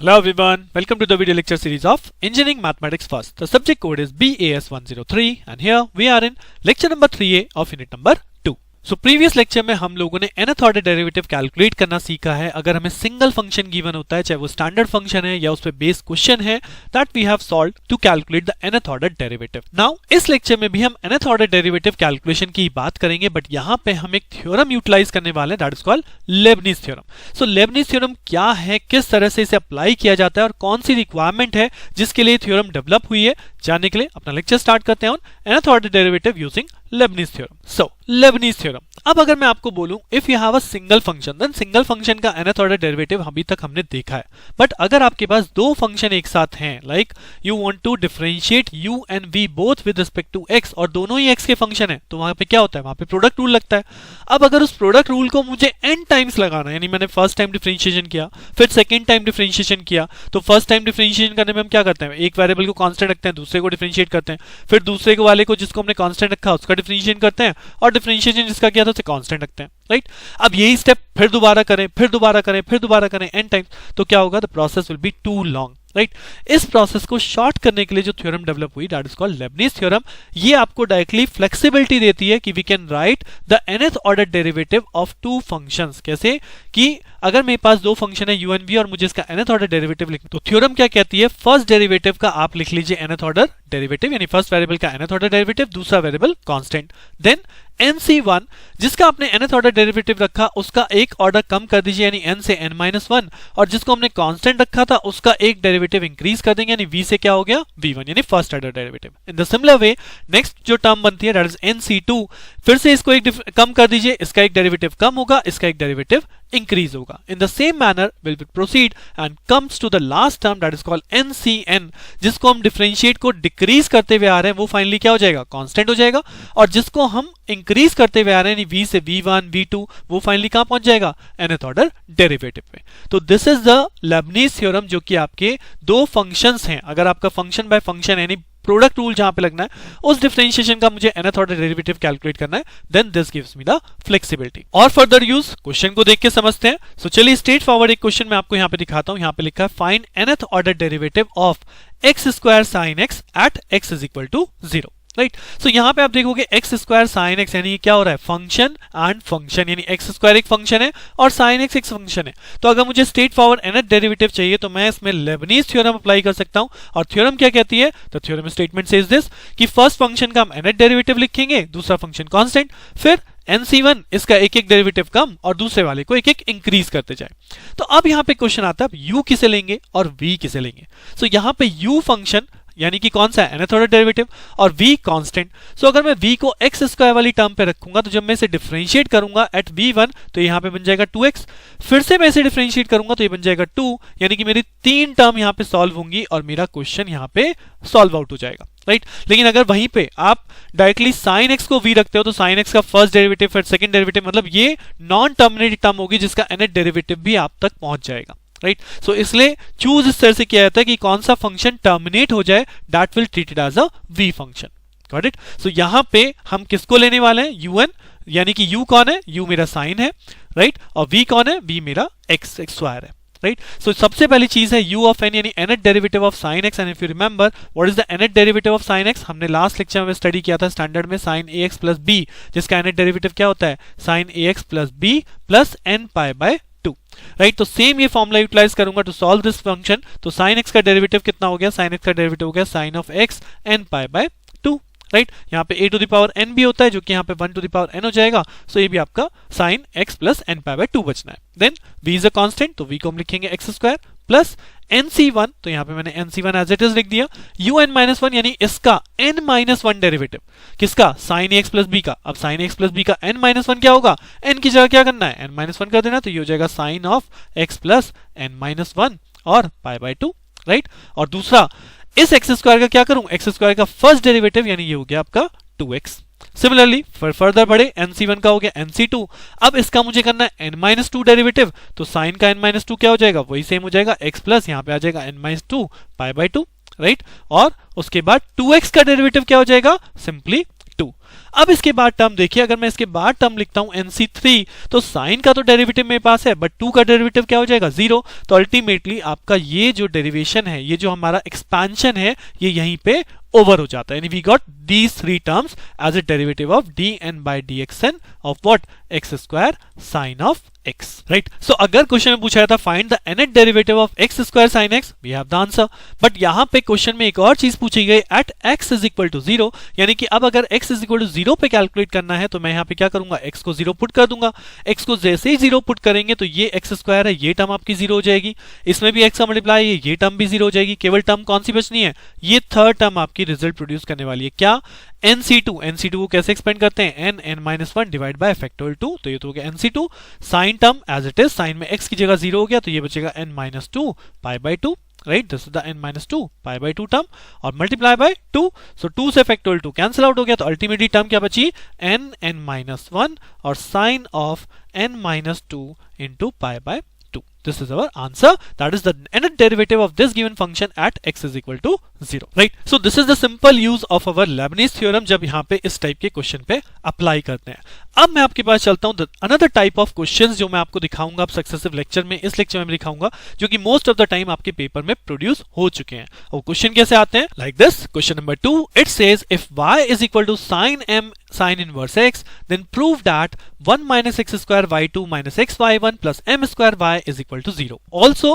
Hello everyone, welcome to the video lecture series of Engineering Mathematics First. The subject code is BAS103 and here we are in lecture number 3A of unit number 2. So previous lecture में हम लोगों ने nth order derivative calculate करना सीखा है अगर हमें single function given होता है, चाहे वो स्टैंडर्ड फंक्शन है या उस पे बेस्ड क्वेश्चन है, that we have solved to calculate the nth order derivative. Now इस लेक्चर में भी हम nth ऑर्डर डेरिवेटिव कैलकुलेशन की बात करेंगे, बट यहाँ पे हम एक थ्योरम यूटिलाइज करने वाले हैं, that is called Leibniz theorem. So Leibniz theorem क्या है, किस तरह से इसे अप्लाई किया जाता है और कौन सी रिक्वायरमेंट है जिसके लिए थ्योरम डेवलप हुई है, जानने के लिए अपना लेक्चर स्टार्ट करते हैं on nth order derivative using Leibniz theorem. So Leibniz theorem, अब अगर मैं आपको बोलूं if you have a single function, then single function का nth ऑर्डर डेरिवेटिव अभी तक हमने देखा है. बट अगर आपके पास दो फंक्शन एक साथ हैं, like you want to differentiate u and v both with respect to x और दोनों ही x के फंक्शन है, तो वहां पे क्या होता है, वहां पे प्रोडक्ट रूल लगता है. अब अगर उस प्रोडक्ट रूल को मुझे n टाइम्स लगाना है, यानी मैंने फर्स्ट टाइम डिफरेंशिएशन किया, फिर सेकंड टाइम डिफरेंशिएशन किया, तो फर्स्ट टाइम डिफरेंशिएशन करने में हम क्या करते हैं, एक वेरिएबल को कांस्टेंट रखते हैं, दूसरे को डिफरेंशिएट करते हैं, फिर दूसरे को वाले को जिसको हमने कांस्टेंट रखा उसका डिफरेंशिएशन करते हैं और डिफरेंशिएशन जिसका किया था उसे कांस्टेंट रखते हैं, राइट. अब यही स्टेप फिर दोबारा करें, फिर दोबारा करें, फिर दोबारा करें n टाइम्स, तो क्या होगा, the process will be too long, right. इस प्रोसेस को शॉर्ट करने के लिए जो थ्योरम डेवलप हुई, that is called Leibniz theorem. ये आपको डायरेक्टली फ्लेक्सिबिलिटी देती है कि we can write the nth order derivative of two functions. कैसे कि अगर मेरे पास दो फंक्शन है u एंड v और मुझे इसका nth ऑर्डर डेरिवेटिव लिखना, तो थ्योरम क्या कहती है, फर्स्ट डेरिवेटिव का आप लिख लीजिए nth ऑर्डर डेरिवेटिव, यानी फर्स्ट वेरिएबल का nth ऑर्डर डेरिवेटिव, दूसरा वेरिएबल कांस्टेंट, देन nc1 जिसका आपने nth ऑर्डर डेरिवेटिव रखा उसका एक ऑर्डर कम कर दीजिए, यानी n से n-1, और जिसको हमने कांस्टेंट रखा था उसका एक डेरिवेटिव इंक्रीज कर देंगे, यानी v से क्या हो गया, v1, यानी first order derivative. In the similar way next जो टर्म बनती है, दैट इज nc2, फिर से इसको एक कम कर दीजिए, इसका एक डेरिवेटिव कम होगा, इसका एक डेरिवेटिव इंक्रीज होगा. In the same manner will be proceed and comes to the last term, that is called ncn, जिसको हम डिफरेंशिएट को डिक्रीज करते हुए आ रहे हैं, वो फाइनली क्या हो जाएगा, कांस्टेंट हो जाएगा, और जिसको हम इंक्रीज करते हुए आ रहे हैं, v से v1 v2, वो फाइनली कहां पहुंच जाएगा, nth ऑर्डर डेरिवेटिव पे. तो this is the Lebanese theorem, जो कि आपके दो फंक्शंस हैं, अगर आपका फंक्शन बाय फंक्शन यानी प्रोडक्ट रूल जहां पे लगना है, उस डिफरेंशिएशन का मुझे nth ऑर्डर डेरिवेटिव कैलकुलेट करना है, then this gives me the flexibility. और फर्दर यूज क्वेश्चन को देख के समझते हैं. सो चलिए स्ट्रेट फॉरवर्ड एक क्वेश्चन मैं आपको यहां पे दिखाता हूं. यहां पे लिखा है find nth order derivative of x square sin x at x is equal to 0, right. So यहां पे आप देखोगे x स्क्वायर साइन एक्स, यानी क्या हो रहा है, फंक्शन एंड फंक्शन, यानी x स्क्वायर एक फंक्शन है और साइन एक्स एक फंक्शन है. तो अगर मुझे स्ट्रेट फॉरवर्ड nth डेरिवेटिव चाहिए तो मैं इसमें लेबनीज थ्योरम अप्लाई कर सकता हूं. और थ्योरम क्या कहती है, the theorem statement says this कि फर्स्ट फंक्शन का हम nth डेरिवेटिव लिखेंगे, दूसरा फंक्शन कांस्टेंट, फिर nc1 इसका एक एक डेरिवेटिव कम और दूसरे वाले को एक एक इंक्रीज करते जाए. तो अब यहां पे क्वेश्चन आता है u किसे लेंगे और v किसे लेंगे. सो यहां पे u फंक्शन यानी कि कौन सा है, nth ऑर्डर डेरिवेटिव, और v कांस्टेंट. सो अगर मैं v को x स्क्वायर वाली टर्म पे रखूंगा, तो जब मैं इसे डिफरेंशिएट करूंगा एट v1 तो यहां पे बन जाएगा 2x, फिर से मैं इसे डिफरेंशिएट करूंगा तो ये बन जाएगा 2, यानी कि मेरी तीन टर्म यहां पे सॉल्व होंगी और मेरा क्वेश्चन यहां पे सॉल्व आउट हो जाएगा, राइट. लेकिन अगर वहीं पे आप डायरेक्टली sin x को v रखते हो तो sin x का फर्स्ट डेरिवेटिव फिर सेकंड डेरिवेटिव, मतलब ये नॉन टर्मिनेटेड टर्म होगी जिसका nth डेरिवेटिव भी आप तक पहुंच जाएगा, राइट. सो इसलिए चूज इस तरह से किया जाता है कि कौन सा फंक्शन टर्मिनेट हो जाए, that will treat it as a v function, got it. So यहां पे हम किसको लेने वाले हैं, un, यानी कि u कौन है, u मेरा साइन है, राइट, और v कौन है, v मेरा x स्क्वायर है, राइट. सो सबसे पहली चीज है u ऑफ n, यानी nth derivative of sin x. And if you remember what is the nth derivative of sin x, हमने लास्ट लेक्चर में स्टडी किया था स्टैंडर्ड में, sin ax प्लस b, जिसका nth डेरिवेटिव क्या होता है, sin ax plus b plus n pi by 2, right. तो सेम ये फॉर्मूला यूटिलाइज करूंगा टू सॉल्व दिस फंक्शन. तो sin x का डेरिवेटिव कितना हो गया, sin x का डेरिवेटिव हो गया sin of x n pi by 2, right. यहाँ पे a to the power n भी होता है, जो कि यहाँ पे 1 टू द पावर n हो जाएगा. सो ये भी आपका sin x plus n pi by 2 बचना है. Then v is a constant, तो v को हम लिखेंगे x स्क्वायर प्लस nc1, तो यहाँ पे मैंने nc1 एज इट इज लिख दिया, un-1 यानी इसका n-1 डेरिवेटिव, किसका, sin ax प्लस b का. अब sin ax प्लस b का n-1 क्या होगा, n की जगह क्या करना है, n-1 कर देना, तो ये हो जाएगा sin of x plus n-1 और पाई बाय 2, राइट. और दूसरा इस x स्क्वायर का क्या करूं, x स्क्वायर का फर्स्ट डेरिवेटिव, यानी ये हो गया आपका 2x. सिमिलरली फर्दर बढ़े, nc1 का हो गया nc2, अब इसका मुझे करना है n-2 डेरिवेटिव, तो sin का n-2 क्या हो जाएगा, वही सेम हो जाएगा x प्लस यहां पे आ जाएगा n-2 पाई बाय 2, राइट. और उसके बाद 2x का डेरिवेटिव क्या हो जाएगा, सिंपली 2. अब इसके बाद टर्म देखिए, अगर मैं इसके बाद टर्म लिखता हूं nc3, तो साइन का तो डेरिवेटिव मेरे पास है, बट 2 का डेरिवेटिव क्या हो जाएगा 0। तो अल्टीमेटली आपका ये जो डेरिवेशन है, ये जो हमारा एक्सपेंशन है, ये यहीं पे ओवर हो जाता है। यानी we got these 3 terms as a derivative of dn by dxn of what x square sine of x, right. So अगर क्वेश्चन में पूछा था find the nth derivative of x square sine x, we have the answer. But यहां पे question में एक और चीज पूछी गई, at x is equal to 0, यानी कि अब अगर x इज इक्वल टू 0 पे कैलकुलेट करना है तो मैं यहां पे क्या करूंगा, x को 0 पुट कर दूंगा। x को जैसे ही 0 पुट करेंगे तो ये x स्क्वायर है, ये टर्म आपकी 0 हो जाएगी, इसमें भी x का मल्टीप्लाई है, ये टर्म भी 0 हो जाएगी। केवल टर्म कौन सी बचनी है, ये थर्ड टर्म आपकी रिजल्ट प्रोड्यूस करने वाली है, क्या nc2 को कैसे एक्सपेंड करते हैं, n-1 डिवाइड बाय फैक्टोरियल 2, तो ये तो हो गया nc2। Sine term as it is, sine में x की जगह 0 हो गया, तो ये बचेगा n-2 pi by 2, right. This is the n-2 pi by 2 term, और मल्टीप्लाई बाय 2, सो 2 से फैक्टोरियल 2 कैंसिल आउट हो गया, तो अल्टीमेटली टर्म क्या बची, n-1 और sine of n-2 into pi by 2। This is our answer. That is the nth derivative of this given function at x is equal to 0. Right? So this is the simple use of our Leibniz theorem जब यहाँ पे इस type के question पे apply करते हैं। अब मैं आपके पास चलता हूँ another type of questions जो मैं आपको दिखाऊंगा अब सक्सेसिव लेक्चर में, इस लेक्चर में मैं दिखाऊंगा, जो कि मोस्ट ऑफ द टाइम आपके पेपर में प्रोड्यूस हो चुके हैं। और क्वेश्चन कैसे आते हैं, like this. Question number 2, it says if y is equal to sin m sin inverse x, then prove that 1 minus x square y2 minus x y1 plus m square y is equal to 0. Also,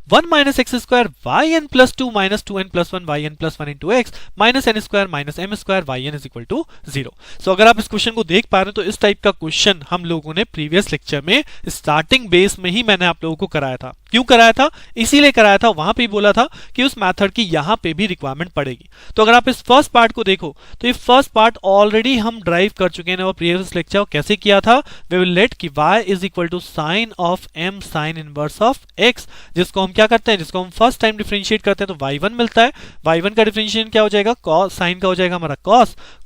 1 minus x square yn plus 2 minus 2n plus 1 yn plus 1 into x minus n square minus m square yn is equal to 0. So अगर आप इस question को देख पा रहे हो तो इस टाइप का क्वेश्चन हम लोगों ने प्रीवियस लेक्चर में स्टार्टिंग बेस में ही मैंने आप लोगों को कराया था। क्यों कराया था, इसीलिए कराया था, वहां पे बोला था कि उस मेथड की यहां पे भी रिक्वायरमेंट पड़ेगी। तो अगर आप इस फर्स्ट पार्ट को देखो तो ये फर्स्ट पार्ट ऑलरेडी हम ड्राइव कर चुके हैं प्रीवियस लेक्चर। कैसे किया था, वी विल लेट कि y is equal to sine of m sine inverse of x, जिसको हम क्या करते हैं, जिसको हम फर्स्ट टाइम डिफरेंशिएट करते हैं तो y1 मिलता है। y1 का डिफरेंशिएशन क्या हो जाएगा, cos, साइन का हो जाएगा हमारा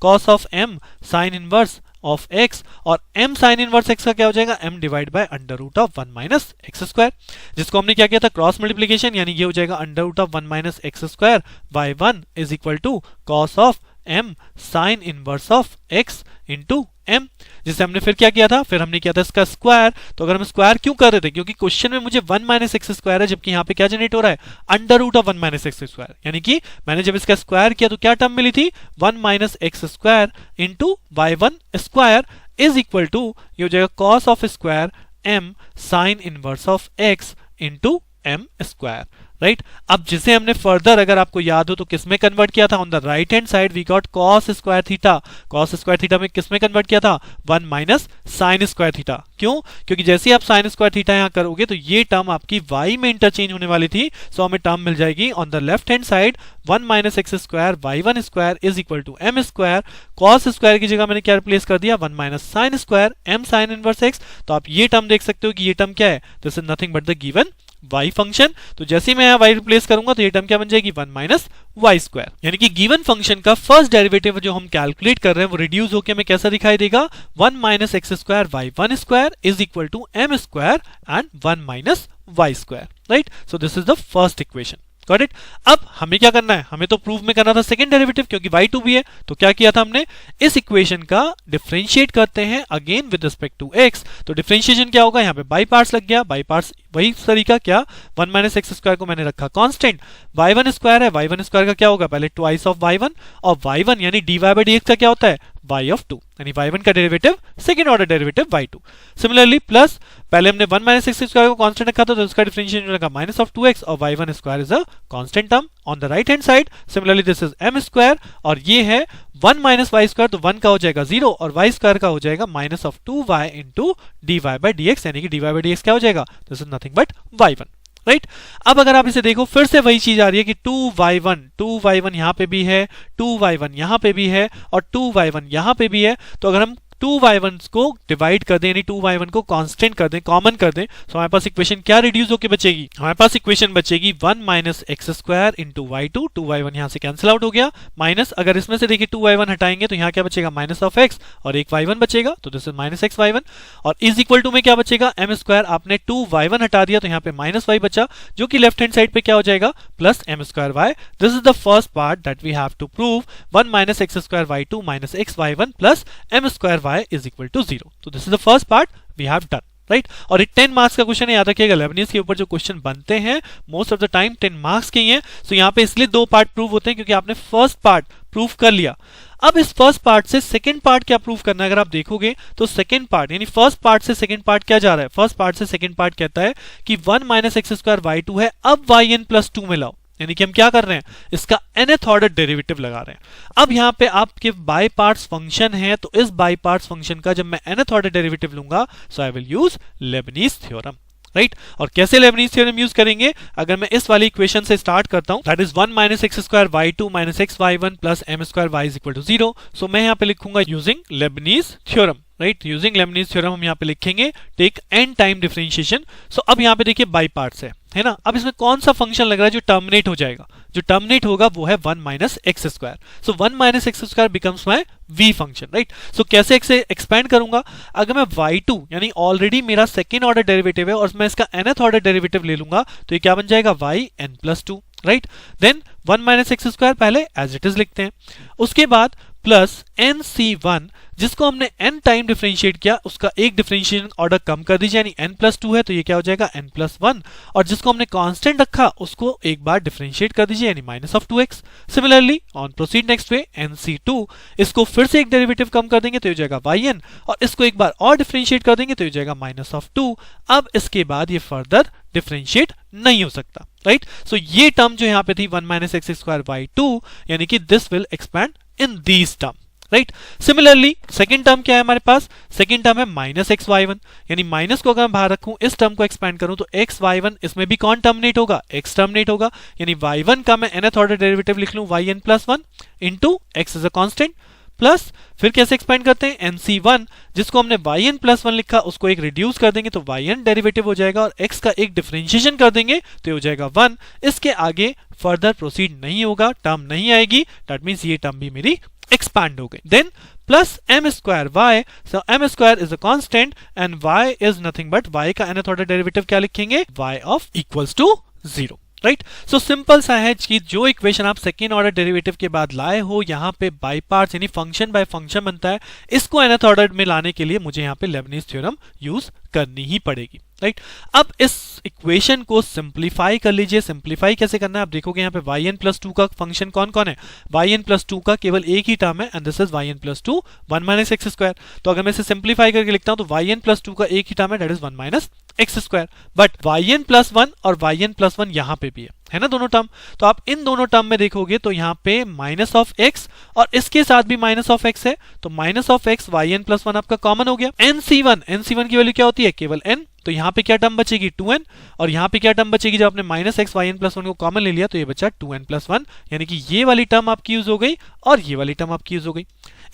cos of m sine inverse of x, और m साइन इनवर्स x का क्या हो जाएगा, m divide by under root of 1 minus x square, जिसको हमने क्या किया था, क्रॉस मल्टीप्लिकेशन, यानी ये हो जाएगा under root of 1 minus x square y1 is equal to cos of m sine inverse of x into m, जिसे हमने फिर क्या किया था, फिर हमने किया था इसका स्क्वायर। तो अगर हम स्क्वायर क्यों कर रहे थे, क्योंकि क्वेश्चन में मुझे 1 माइनस एक्स स्क्वायर है, जबकि यहाँ पे क्या जनरेट हो रहा है, under root of 1 minus x square, यानी कि मैंने जब इसका स्क्वायर किया तो क्या टर्म मिली थी, 1 minus x square into y1 square is equal to, ये हो जाएगा cos of square m sine inverse of x into m square, right. अब जिसे हमने फर्दर, अगर आपको याद हो तो किसमें कन्वर्ट किया था, on the right hand side we got cos square theta. Cos square theta में किसमें कन्वर्ट किया था, 1 माइनस साइन स्क्वायर थीटा। क्यों, क्योंकि जैसे ही आप साइन स्क्वायर थीटा यहां करोगे तो ये टर्म आपकी y में इंटरचेंज होने वाली थी, सो हमें टर्म मिल जाएगी on the left hand side 1 minus x square y1 square is equal to m square. Cos square की जगह मैंने क्या रिप्लेस कर दिया, 1 minus sine square m sine inverse x। तो आप ये टर्म देख सकते हो कि ये टर्म क्या है, this is nothing but the given y function. तो जैसे ही मैं यहाँ y रिप्लेस करूंगा तो ये टर्म क्या बन जाएगी, 1 माइनस वाई स्क्वायर, यानी कि गिवन फंक्शन का फर्स्ट डेरिवेटिव जो हम कैलकुलेट कर रहे हैं वो रिड्यूस होकर हमें कैसा दिखाई देगा, 1 minus x square y1 square is equal to m square and 1 minus y square, right. So this is the first equation, got it. अब हमें क्या करना है, हमें तो प्रूफ में करना था सेकंड डेरिवेटिव, क्योंकि y2 भी है। तो क्या किया था हमने, इस इक्वेशन का डिफरेंशिएट करते हैं again with respect to x। तो डिफरेंशिएशन क्या होगा, यहाँ पे बाई पार्ट्स लग गया, बाई पार्ट्स वही तरीका, क्या 1 माइनस एक्स स्क्वायर को मैंने रखा कांस्टेंट, y1 स्क्वायर है, y1 स्क्वायर का क्या होगा, पहले ट्वाइस ऑफ y1, और y1 यानी dy बाई dx का क्या होता है, y ऑफ 2, यानी y1 का derivative second order derivative y2। Similarly plus, पहले हमने 1 माइनस एक्स स्क्वायर को कांस्टेंट रखा था तो उसका डिफरेंशिएशन रखा माइनस ऑफ 2x, और y1 square is a constant term on the right hand side. Similarly this is m square, और ये है 1 माइनस वाई स्क्वायर, तो 1 का हो जाएगा 0 और y स्क्वायर का हो जाएगा minus of 2y into dy by dx, यानी कि dy बाई dx क्या हो जाएगा, this is nothing but y1, right. अब अगर आप इसे देखो फिर से वही चीज आ रही है कि 2y1 यहां पे भी है, 2y1 यहां पे भी है, और 2y1 यहां पे भी है। तो अगर हम 2y1 को डिवाइड कर दें, यानी 2y1 को कांस्टेंट कर दें, कॉमन कर दें, तो हमारे पास इक्वेशन क्या रिड्यूस होकर बचेगी? हमारे पास इक्वेशन बचेगी 1 minus x square into y2, 2y1 यहां से कैंसिल आउट हो गया, माइनस अगर इसमें से देखिए 2y1 हटाएंगे तो यहाँ क्या बचेगा? माइनस ऑफ एक्स और एक y1 बचेगा, तो this is minus x y1 और इज इक्वल टू में क्या बचेगा? m स्क्वायर, आपने 2y1 हटा दिया तो यहाँ पे माइनस y बचा, जो कि लेफ्ट हैंड साइड पे क्या हो जाएगा? Plus m square y। This is the first part that we have to prove, 1 minus x square y2 minus x y1 plus m square y is equal to 0। तो this is the first part we have done, right. और ये 10 marks का question है, याद रखिएगा Lebanese के ऊपर जो क्वेश्चन बनते हैं most of the time 10 marks के ही हैं। सो यहाँ पे इसलिए 2 पार्ट प्रूव होते हैं क्योंकि आपने फर्स्ट पार्ट प्रूव कर लिया। अब इस फर्स्ट पार्ट से सेकंड पार्ट क्या प्रूव करना है? अगर आप देखोगे तो सेकंड पार्ट यानी फर्स्ट पार्ट से सेकंड पार्ट क्या जा रहा है? फर्स्ट पार्ट से सेकंड पार्ट कहता है कि 1 माइनस एक्स स्क्वायर y2 है, अब yn प्लस 2 में लाओ, यानी कि हम क्या कर रहे हैं? इसका nth ऑर्डर डेरिवेटिव लगा रहे हैं। अब यहाँ पे आपके बाय पार्ट्स फंक्शन है, तो इस बाय पार्ट्स फंक्शन का जब मैं nth ऑर्डर डेरिवेटिव लूंगा so I will use Leibniz theorem, right. और कैसे लेबनीज थ्योरम यूज करेंगे? अगर मैं इस वाली इक्वेशन से स्टार्ट करता हूं, that is 1 minus x square y2 minus x y1 plus m square y is equal to 0। So मैं यहाँ पे लिखूंगा using Leibniz theorem, right. Using Leibniz theorem हम यहाँ पे लिखेंगे take n time differentiation. So अब यहाँ पे देखिए बाय पार्ट्स है ना। अब इसमें कौन सा फंक्शन लग रहा है जो टर्मिनेट हो जाएगा? जो टर्मिनेट होगा वो है 1 minus x square. So 1 minus x square becomes my v function, right. So कैसे एक्सपेंड करूंगा? अगर मैं y2 यानी ऑलरेडी मेरा सेकेंड ऑर्डर डेरिवेटिव है और मैं इसका nth ऑर्डर डेरिवेटिव ले लूंगा तो ये क्या बन जाएगा? yn plus 2, right. Then 1 minus x square पहले एज इट इज लिखते हैं, उसके बाद प्लस nc1 जिसको हमने n टाइम डिफरेंशिएट किया उसका एक डिफरेंशिएशन ऑर्डर कम कर दीजिए, यानी n प्लस 2 है तो ये क्या हो जाएगा? n प्लस 1, और जिसको हमने कांस्टेंट रखा उसको एक बार डिफरेंशिएट कर दीजिए, यानी minus of 2x। Similarly on proceed next way, nc2 इसको फिर से एक डेरिवेटिव कम कर देंगे तो ये हो जाएगा yn, और इसको एक बार और डिफरेंशिएट कर देंगे तो ये हो जाएगा माइनस ऑफ 2। अब इसके बाद ये फर्दर डिफरेंशिएट नहीं हो सकता, राइट। सो ये टर्म जो यहाँ पे थी 1 माइनस एक्स स्क्वायर y2, यानी कि this will expand in these term, right. Similarly second term क्या है हमारे पास? सेकंड टर्म है माइनस एक्स y1, यानी माइनस को अगर मैं बाहर रखूं, इस टर्म को एक्सपैंड करूं तो एक्स y1 इसमें भी कौन टर्मिनेट होगा? एक्स टर्मिनेट होगा, यानी y1 का मैं nth ऑर्डर डेरिवेटिव लिख लूं yn plus 1 into x is a constant, plus फिर कैसे एक्सपेंड करते हैं? nc1 जिसको हमने yn प्लस 1 लिखा उसको एक रिड्यूस कर देंगे तो yn डेरिवेटिव हो जाएगा, और x का एक डिफरेंशिएशन कर देंगे तो हो जाएगा 1। इसके आगे फर्दर प्रोसीड नहीं होगा, टर्म नहीं आएगी, दैट मींस ये टर्म भी मेरी एक्सपैंड हो गई। Then plus m square y, so m square is a constant and y is nothing but y का nth ऑर्डर डेरिवेटिव क्या लिखेंगे? y of equals to 0, right. So simple सा है कि जो इक्वेशन आप सेकेंड ऑर्डर डेरिवेटिव के बाद लाए हो यहाँ पे बाय पार्ट्स यानी फंक्शन बाय फंक्शन बनता है, इसको nth ऑर्डर में लाने के लिए मुझे यहाँ पे लेबनीज थ्योरम यूज करनी ही पड़ेगी, राइट। अब इस इक्वेशन को सिंप्लीफाई कर लीजिए। सिंप्लीफाई कैसे करना है आप देखोगे यहाँ पे yn प्लस 2 का फंक्शन कौन कौन है? yn प्लस 2 का केवल एक ही टर्म है and this is yn plus 2 1 minus x square. तो अगर मैं इसे सिंप्लीफाई करके लिखता हूं तो yn प्लस 2 का एक ही टर्म है, that is 1 minus x square, but yn plus 1 और yn प्लस 1 यहाँ पे भी है ना दोनों टर्म। तो आप इन दोनों टर्म में देखोगे तो यहाँ पे माइनस ऑफ एक्स और इसके साथ भी माइनस ऑफ एक्स है, तो minus of x yn plus 1 आपका कॉमन हो गया। nc1 की वैल्यू क्या होती है? केवल n, तो यहाँ पे क्या टर्म बचेगी? 2n, और यहाँ पे क्या टर्म बचेगी? जब आपने माइनस एक्स yn प्लस 1 को कॉमन ले लिया तो ये बचा 2n प्लस 1, यानी कि ये वाली टर्म आपकी यूज हो गई और ये वाली टर्म आपकी यूज हो गई।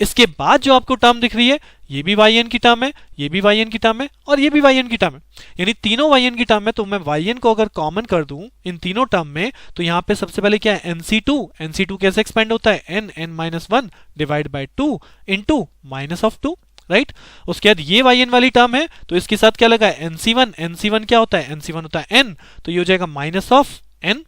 इसके बाद जो आपको टर्म दिख रही है ये भी yn की टर्म है, ये भी yn की टर्म है और ये भी yn की टर्म है, यानी तीनों yn की टर्म है। तो मैं yn को अगर कॉमन कर दूं इन तीनों टर्म में तो यहाँ पे सबसे पहले क्या है? nc2 कैसे एक्सपेंड होता है? n minus 1 divide by 2 into minus of 2, right. उसके बाद ये yn वाली टर्म है तो इसके साथ क्या लगा है? nc1 क्या होता है? nc1 होता है n, तो ये हो जाएगा माइनस ऑफ n,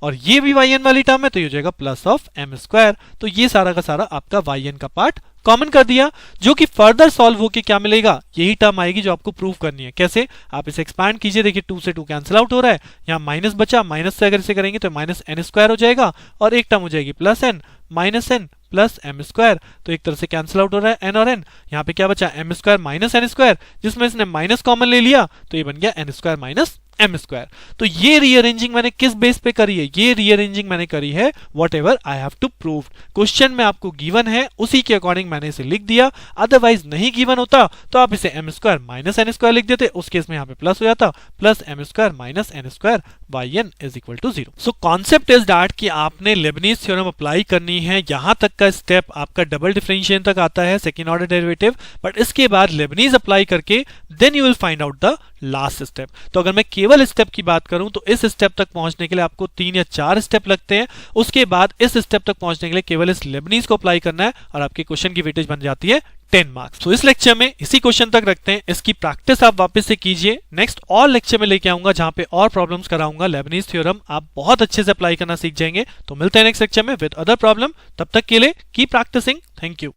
और ये भी yn वाली टर्म है तो ये हो जाएगा प्लस ऑफ m स्क्वायर। तो ये सारा का सारा आपका yn का पार्ट कॉमन कर दिया, जो कि फर्दर सॉल्व होके क्या मिलेगा? यही टर्म आएगी जो आपको प्रूव करनी है। कैसे? आप इसे एक्सपैंड कीजिए, देखिए 2 से 2 कैंसिल आउट हो रहा है, यहाँ माइनस बचा, माइनस से अगर इसे करेंगे तो माइनस n स्क्वायर हो जाएगा और एक टर्म हो जाएगी plus n minus n plus m square, तो एक तरह से कैंसिल आउट हो रहा है n और n। यहाँ पे क्या बचा? m square minus n square, जिसमें इसने माइनस कॉमन ले लिया तो ये बन गया n square minus m square. तो ये रीअरेंजिंग मैंने किस बेस पे करी है? ये रीअरेंजिंग मैंने करी है whatever I have to prove. Question में आपको गिवन है, उसी के अकॉर्डिंग मैंने इसे लिख दिया। अदरवाइज नहीं गिवन होता तो आप इसे m square minus n square लिख देते, उस केस में यहाँ पे प्लस हो जाता, plus m square minus n square yn is equal to 0। So concept is that कि आपने लेबनीज थ्योरम अप्लाई करनी है। यहां तक का स्टेप आपका डबल डिफरेंशिएशन तक आता है, सेकेंड ऑर्डर डेरिवेटिव, बट इसके बाद लेबनीज अप्लाई करके then you will find out the last step. तो अगर मैं केवल स्टेप की बात करूं तो इस स्टेप तक पहुंचने के लिए आपको 3 या 4 स्टेप लगते हैं। उसके बाद इस स्टेप तक पहुंचने के लिए केवल इस लेबनीज को अप्लाई करना है और आपके क्वेश्चन की वेटेज बन जाती है 10 मार्क्स। तो इस लेक्चर में इसी क्वेश्चन तक रखते हैं, इसकी प्रैक्टिस आप वापस से कीजिए। नेक्स्ट और लेक्चर में लेके आऊंगा जहां पे और प्रॉब्लम्स कराऊंगा। लेबनीज थ्योरम आप बहुत अच्छे से अप्लाई करना सीख जाएंगे। तो मिलते हैं नेक्स्ट लेक्चर में विद अदर प्रॉब्लम। तब तक के लिए कीप प्रैक्टिसिंग। Thank you.